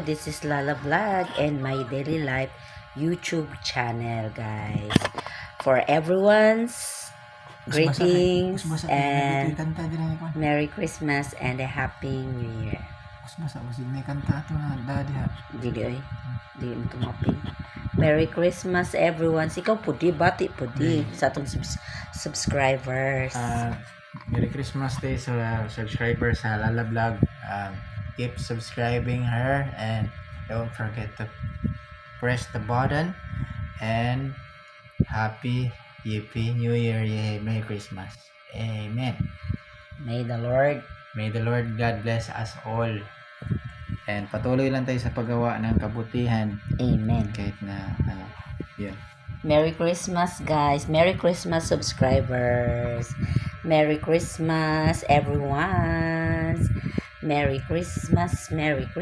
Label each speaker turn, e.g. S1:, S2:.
S1: This is Lala Vlog and my daily life YouTube channel, guys. For everyone's greetings and Merry Christmas and a Happy New Year.
S2: Mas masa masig may kanta ato na dadi ha.
S1: Dili oy. Dili mo tumapin. Merry Christmas everyone. Ikaw pudi bati pudi sa atong subscribers.
S2: Merry Christmas day sa subscribers sa Lala Vlog. Keep subscribing her and don't forget to press the button and Happy Yippee New Year, yay, Merry Christmas. Amen.
S1: May the Lord
S2: God bless us all. And patuloy lang tayo sa paggawa ng kabutihan.
S1: Amen.
S2: Kahit na yun.
S1: Merry Christmas, guys. Merry Christmas, subscribers. Merry Christmas, everyone. Merry Christmas. Merry Christmas.